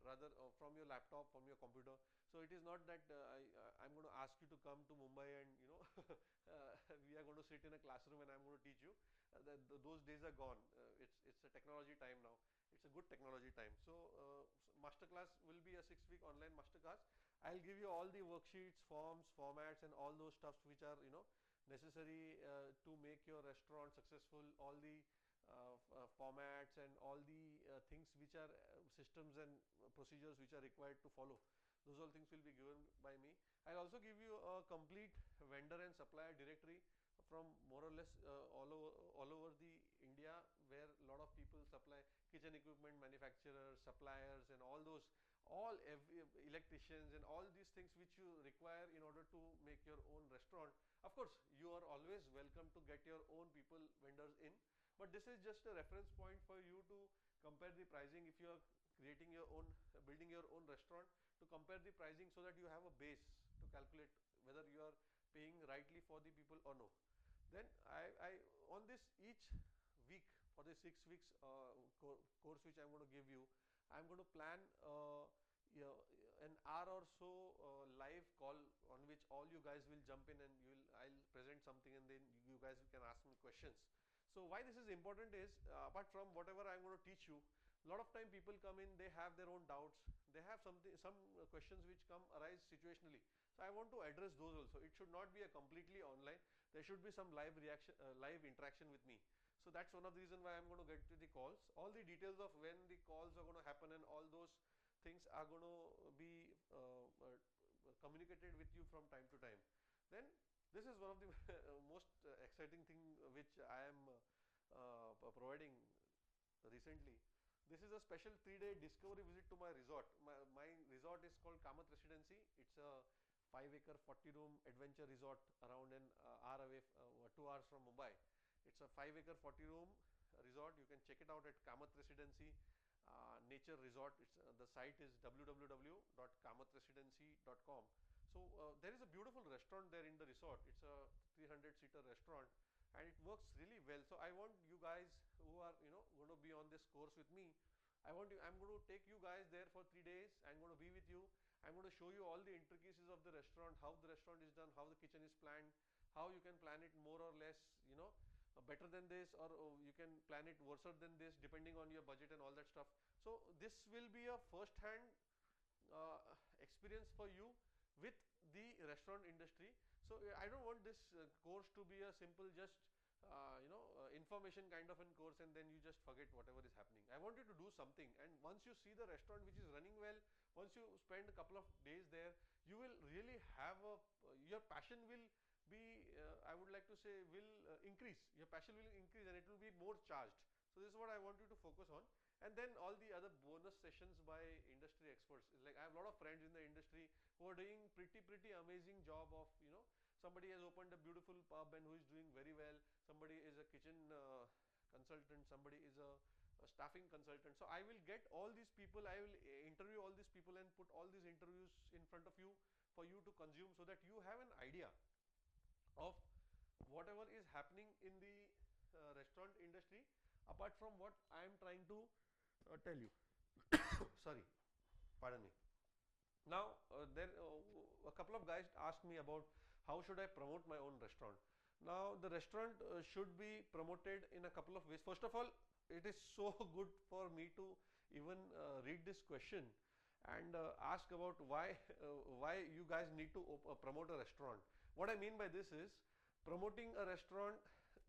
rather from your laptop, from your computer. So it is not that I'm going to ask you to come to Mumbai and we are going to sit in a classroom and I'm going to teach you. Those days are gone. It's a technology time now. It's a good technology time. So masterclass will be a 6-week online masterclass. I'll give you all the worksheets, forms, formats, and all those stuffs which are necessary to make your restaurant successful. All the formats and all the things which are systems and procedures which are required to follow. Those all things will be given by me. I'll also give you a complete vendor and supplier directory from more or less all over the India, where a lot of people supply kitchen equipment manufacturers, suppliers, and all those, electricians and all these things which you require in order to make your own restaurant. Of course, you are always welcome to get your own people, vendors in, but this is just a reference point for you to compare the pricing if you are creating your own, building your own restaurant, to compare the pricing so that you have a base to calculate whether you are paying rightly for the people or no. Then I on this each week, for the 6 weeks course which I'm going to give you, I'm going to plan an hour or so live call on which all you guys will jump in and I'll present something and then you guys can ask me questions. So why this is important is, apart from whatever I'm going to teach you, a lot of time people come in, they have their own doubts, they have some questions which arise situationally. So I want to address those also. It should not be a completely online. There should be some live interaction with me. So that's one of the reasons why I'm going to get to the calls. All the details of when the calls are going to happen and all those things are going to be communicated with you from time to time. This is one of the most exciting thing which I am providing recently. This is a special 3-day discovery visit to my resort. My resort is called Kamath Residency. It's a 5-acre 40-room adventure resort around an hour away, 2 hours from Mumbai. It's a 5-acre 40-room resort. You can check it out at Kamath Residency Nature Resort. The site is www.kamathresidency.com. So there is a beautiful restaurant there in the resort. It's a 300-seater restaurant, and it works really well. So I want you guys who are going to be on this course with me. I'm going to take you guys there for 3 days. I'm going to be with you. I'm going to show you all the intricacies of the restaurant, how the restaurant is done, how the kitchen is planned, how you can plan it more or less, better than this, or you can plan it worse than this, depending on your budget and all that stuff. So this will be a first-hand experience for you with the restaurant industry. So I don't want this course to be a simple just information kind of a course, and then you just forget whatever is happening. I want you to do something, and once you see the restaurant which is running well, once you spend a couple of days there, you will really have your passion will be, I would like to say, will increase. Your passion will increase, and it will be more charged. So this is what I want you to focus on. And then all the other bonus sessions by industry experts. Like, I have a lot of friends in the industry who are doing pretty amazing job of, somebody has opened a beautiful pub and who is doing very well. Somebody is a kitchen consultant. Somebody is a staffing consultant. So I will get all these people. I will interview all these people and put all these interviews in front of you for you to consume, so that you have an idea of whatever is happening in the restaurant industry, apart from what I am trying to tell you. Sorry, pardon me. Now there a couple of guys asked me about how should I promote my own restaurant. Now the restaurant should be promoted in a couple of ways. First of all, it is so good for me to even read this question and ask about why you guys need to promote a restaurant. What I mean by this is, promoting a restaurant,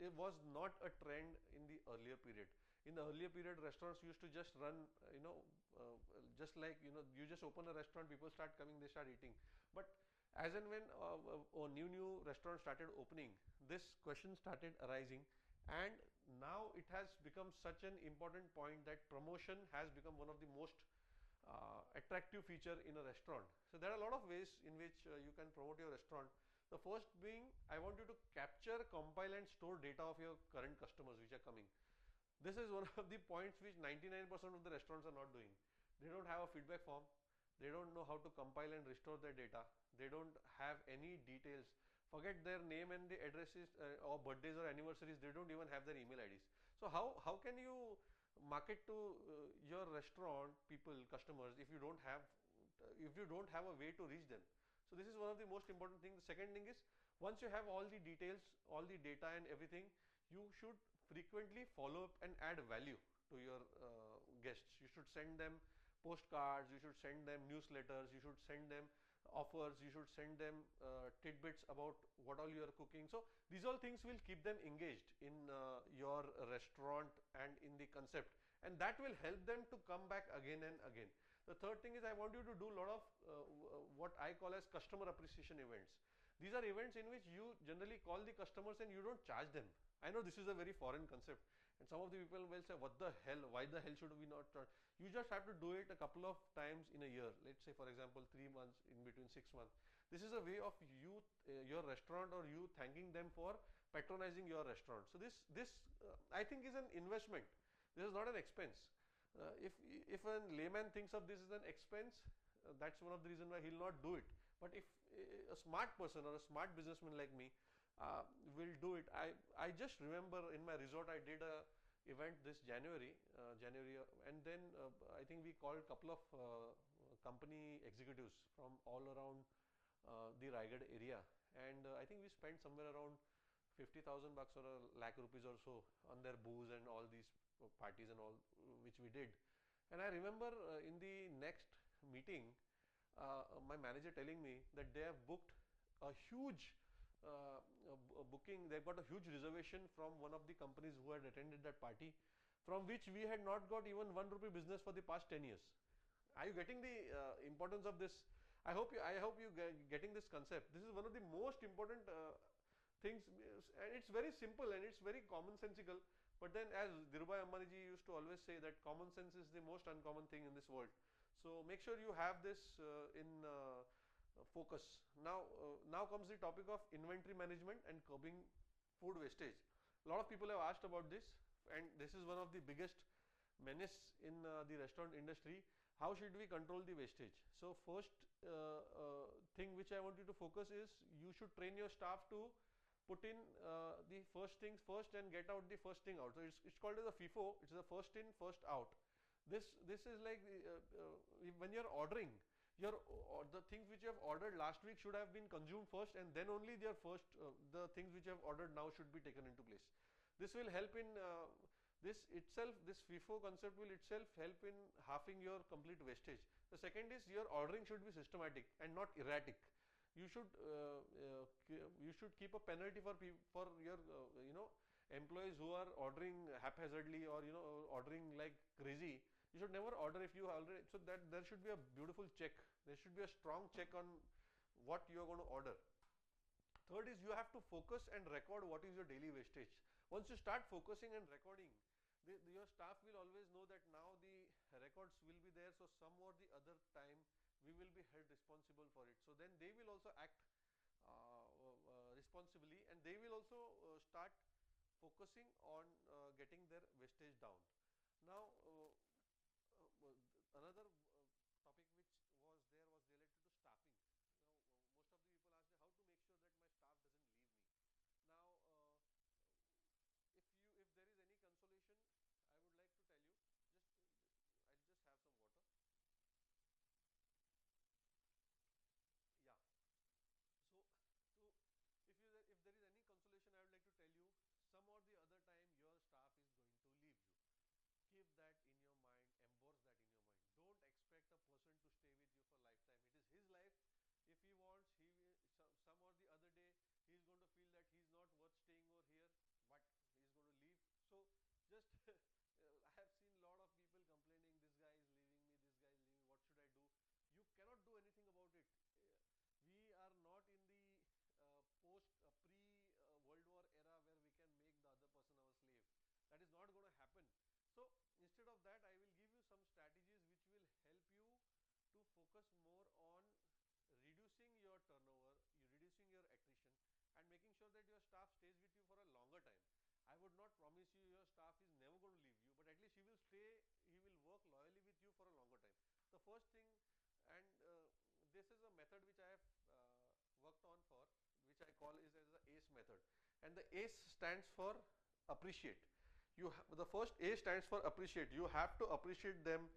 it was not a trend in the earlier period. In the earlier period, restaurants used to just run, just like, you just open a restaurant, people start coming, they start eating. But as and when new restaurants started opening, this question started arising, and now it has become such an important point that promotion has become one of the most attractive feature in a restaurant. So there are a lot of ways in which you can promote your restaurant. The first being, I want you to capture, compile and store data of your current customers which are coming. This is one of the points which 99% of the restaurants are not doing. They don't have a feedback form. They don't know how to compile and restore their data. They don't have any details. Forget their name and the addresses or birthdays or anniversaries. They don't even have their email IDs. So how can you market to your restaurant people, customers, if you don't have a way to reach them? So this is one of the most important things. The second thing is, once you have all the details, all the data and everything, you should frequently follow up and add value to your guests. You should send them postcards, you should send them newsletters, you should send them offers, you should send them tidbits about what all you are cooking. So these all things will keep them engaged in your restaurant and in the concept, and that will help them to come back again and again. The third thing is, I want you to do a lot of what I call as customer appreciation events. These are events in which you generally call the customers and you don't charge them. I know this is a very foreign concept, and some of the people will say, what the hell, why the hell should we not charge? You just have to do it a couple of times in a year. Let's say, for example, 3 months, in between 6 months. This is a way of you, your restaurant, or you thanking them for patronizing your restaurant. So this I think is an investment. This is not an expense. If a layman thinks of this as an expense, that's one of the reasons why he'll not do it. But if a smart person or a smart businessman like me will do it. I just remember in my resort I did a event this January, and then I think we called a couple of company executives from all around the Raigad area, and I think we spent somewhere around 50,000 bucks or a lakh rupees or so on their booze and all these parties and all which we did. And I remember in the next meeting, my manager telling me that they have booked a huge booking. They've got a huge reservation from one of the companies who had attended that party, from which we had not got even 1 rupee business for the past 10 years. Are you getting the importance of this? I hope you getting this concept. This is one of the most important things, and it's very simple and it's very commonsensical. But then, as Dhirubhai Ambani ji used to always say, that common sense is the most uncommon thing in this world. So make sure you have this in focus. Now comes the topic of inventory management and curbing food wastage. A lot of people have asked about this, and this is one of the biggest menace in the restaurant industry. How should we control the wastage? So first thing which I want you to focus is, you should train your staff to put in the first things first and get out the first thing out. So it's called as a FIFO. It's the first in, first out. This is like when you're ordering, the things which you have ordered last week should have been consumed first, and then only their first the things which you have ordered now should be taken into place. This will help in this FIFO concept will itself help in halving your complete wastage. The second is, your ordering should be systematic and not erratic. You should keep a penalty for your employees who are ordering haphazardly, or ordering like crazy. You should never order if you already, so that there should be a beautiful check. There should be a strong check on what you are going to order. Third is, you have to focus and record what is your daily wastage. Once you start focusing and recording, your staff will always know that now the records will be there, so some or the other time we will be held responsible for it. So then they will also act responsibly, and they will also start focusing on getting their wastage down. Now another topic which was there was related to staffing. Most of the people ask me, how to make sure that my staff doesn't leave me. Now if there is any consolation, I would like to tell you, I'll just have some water. Yeah. So if there is any consolation, I would like to tell you, some or the other time your staff is going to leave you. Keep that in your mind, embrace that in your mind. Don't expect a person to stay with you for lifetime. It is his life. If he wants, he will, some or the other day he is going to feel that he is not worth staying over here, but he is going to leave. So just I have seen a lot of people complaining, this guy is leaving me, this guy is leaving me, what should I do? You cannot do anything about it. We are not in the pre-World War era where we can make the other person our slave. That is not going to happen. So instead of that, I will give you some strategies which will help you to focus more on reducing your turnover, reducing your attrition, and making sure that your staff stays with you for a longer time. I would not promise you your staff is never going to leave you, but at least he will work loyally with you for a longer time. The first thing, and this is a method which I have worked on for, which I call is as the ACE method, and the ACE stands for appreciate. The first A stands for appreciate. You have to appreciate them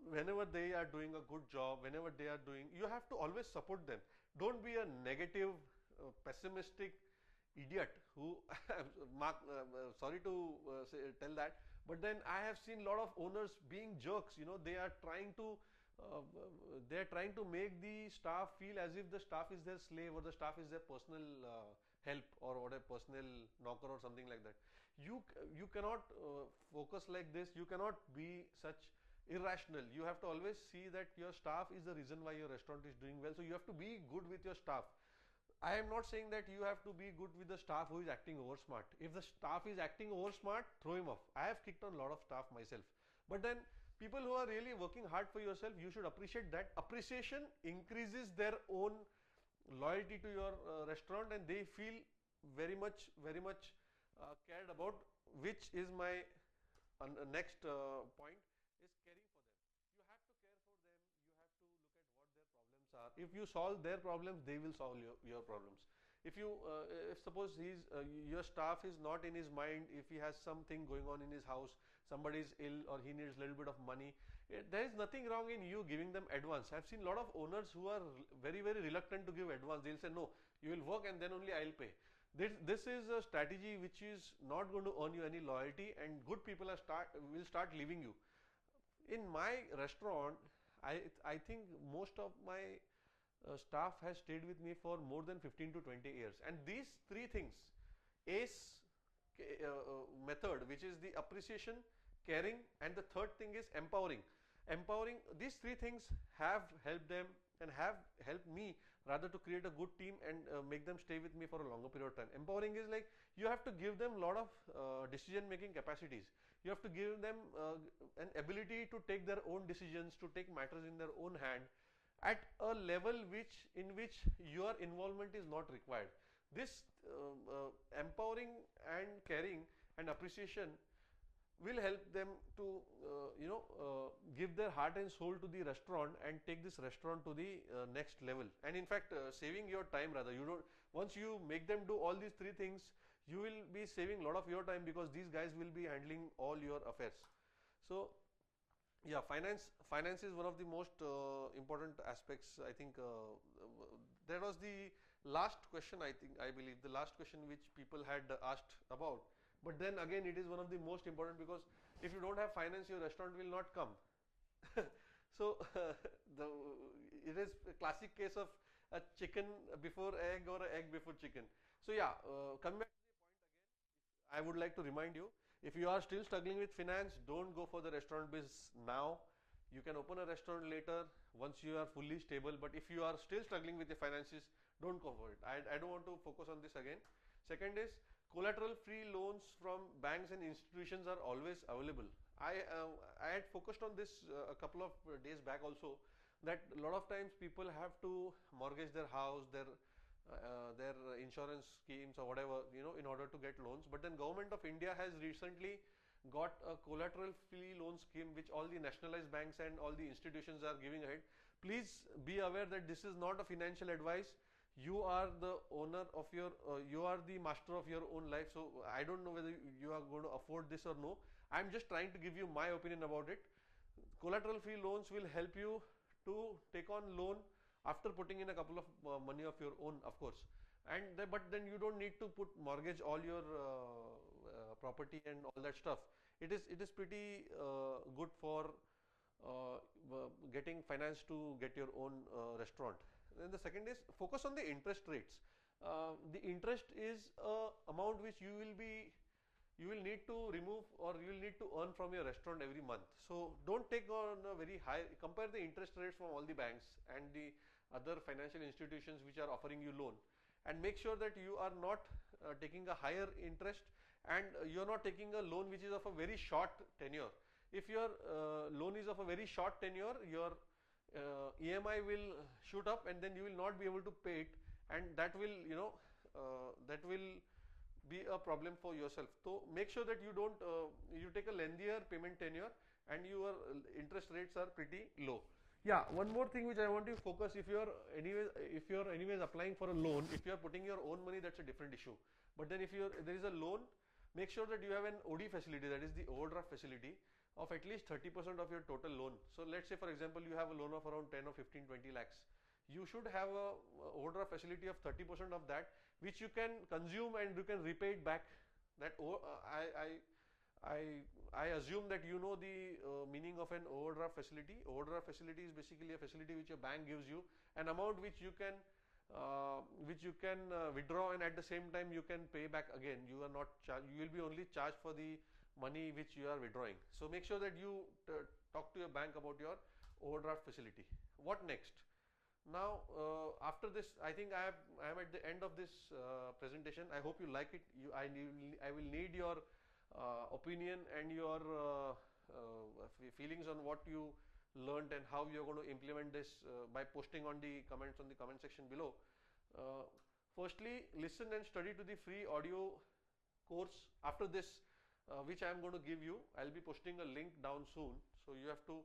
whenever they are doing a good job, whenever they are doing, you have to always support them. Don't be a negative, pessimistic idiot who sorry to tell that, but then I have seen a lot of owners being jerks. They are trying to make the staff feel as if the staff is their slave, or the staff is their personal help, or whatever, personal knocker or something like that. You cannot focus like this. You cannot be such irrational. You have to always see that your staff is the reason why your restaurant is doing well. So you have to be good with your staff. I am not saying that you have to be good with the staff who is acting over smart. If the staff is acting over smart, throw him off. I have kicked on a lot of staff myself. But then people who are really working hard for yourself, you should appreciate that. Appreciation increases their own loyalty to your restaurant, and they feel very much cared about, which is my next point, is caring for them. You have to care for them. You have to look at what their problems are. If you solve their problems, they will solve your problems. If suppose your staff is not in his mind, if he has something going on in his house, somebody is ill, or he needs a little bit of money, there is nothing wrong in you giving them advance. I've seen a lot of owners who are very reluctant to give advance. They'll say, no, you will work and then only I'll pay. This is a strategy which is not going to earn you any loyalty, and good people will start leaving you. In my restaurant, I think most of my staff has stayed with me for more than 15 to 20 years, and these three things, ACE method, which is the appreciation, caring, and the third thing is empowering. These three things have helped them and have helped me, rather to create a good team and make them stay with me for a longer period of time. Empowering is like you have to give them a lot of decision making capacities. You have to give them an ability to take their own decisions, to take matters in their own hand at a level in which your involvement is not required. This empowering and caring and appreciation will help them to give their heart and soul to the restaurant and take this restaurant to the next level. And in fact, saving your time, rather, you don't, once you make them do all these three things, you will be saving a lot of your time, because these guys will be handling all your affairs. So yeah, finance is one of the most important aspects, I think. That was the last question, I believe, the last question which people had asked about. But then again, it is one of the most important, because if you don't have finance, your restaurant will not come. So the it is a classic case of a chicken before egg or an egg before chicken. So yeah, coming back to the point again, I would like to remind you, if you are still struggling with finance, don't go for the restaurant business now. You can open a restaurant later once you are fully stable. But if you are still struggling with the finances, don't go for it. I don't want to focus on this again. Second is, collateral free loans from banks and institutions are always available. I had focused on this a couple of days back also, that a lot of times people have to mortgage their house, their insurance schemes or whatever, in order to get loans. But then Government of India has recently got a collateral free loan scheme which all the nationalized banks and all the institutions are giving ahead. Please be aware that this is not a financial advice. You are the owner of your you are the master of your own life. So I don't know whether you are going to afford this or no. I'm just trying to give you my opinion about it. Collateral free loans will help you to take on loan after putting in a couple of money of your own, of course. And but then you don't need to put mortgage all your property and all that stuff. It is pretty good for getting finance to get your own restaurant. Then the second is, focus on the interest rates. The interest is amount which you will need to remove, or you will need to earn from your restaurant every month. So don't take on a very high, compare the interest rates from all the banks and the other financial institutions which are offering you loan, and make sure that you are not taking a higher interest, and you are not taking a loan which is of a very short tenure. If your loan is of a very short tenure, your EMI will shoot up, and then you will not be able to pay it, and that will be a problem for yourself. So make sure that you don't you take a lengthier payment tenure, and your interest rates are pretty low. Yeah, one more thing which I want to focus, if you are anyways applying for a loan, if you are putting your own money, that's a different issue. But then if there is a loan, make sure that you have an OD facility, that is the overdraft facility, of at least 30% of your total loan. So let's say, for example, you have a loan of around 10 or 15, 20 lakhs. You should have a overdraft facility of 30% of that, which you can consume and you can repay it back. That I assume that you know the meaning of an overdraft facility. Overdraft facility is basically a facility which a bank gives you, an amount which you can withdraw, and at the same time you can pay back again. You are not you will be only charged for the money which you are withdrawing. So make sure that you talk to your bank about your overdraft facility. What next? Now after this, I think I am at the end of this presentation. I hope you like it. I will need your opinion and your feelings on what you learned and how you are going to implement this by posting on the comments on the comment section below. Firstly, listen and study to the free audio course after this, which I am going to give you. I'll be posting a link down soon, so you have to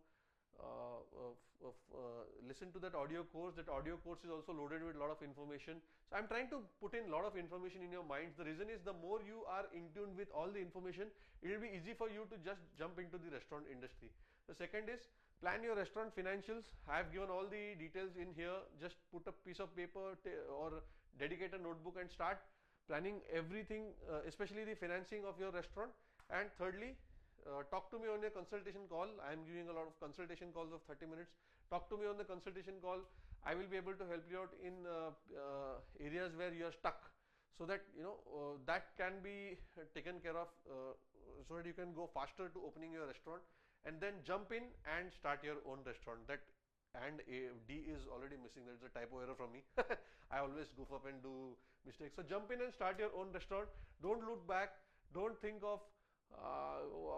listen to that audio course. That audio course is also loaded with a lot of information. So I'm trying to put in a lot of information in your minds. The reason is, the more you are in tune with all the information, it will be easy for you to just jump into the restaurant industry. The second is, plan your restaurant financials. I have given all the details in here. Just put a piece of paper or dedicate a notebook and start planning everything, especially the financing of your restaurant. And thirdly, talk to me on a consultation call. I am giving a lot of consultation calls of 30 minutes. Talk to me on the consultation call. I will be able to help you out in areas where you are stuck, so that that can be taken care of, so that you can go faster to opening your restaurant, and then jump in and start your own restaurant. That and D is already missing. There's a typo error from me. I always goof up and do mistakes. So jump in and start your own restaurant. Don't look back. Don't think of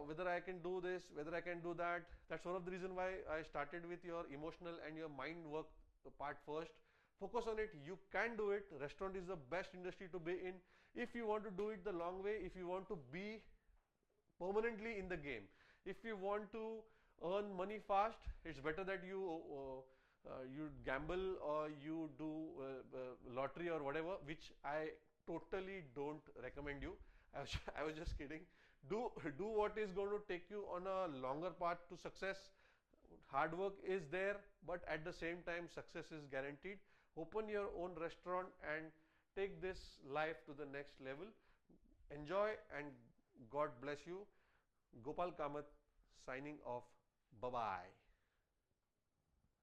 whether I can do this, whether I can do that. That's one of the reason why I started with your emotional and your mind work part first. Focus on it. You can do it. Restaurant is the best industry to be in. If you want to do it the long way, if you want to be permanently in the game, if you want to earn money fast, it's better that you gamble or you do lottery or whatever, which I totally don't recommend you. I was just kidding. Do what is going to take you on a longer path to success. Hard work is there, but at the same time success is guaranteed. Open your own restaurant and take this life to the next level. Enjoy and God bless you. Gopal Kamath signing off. Bye bye.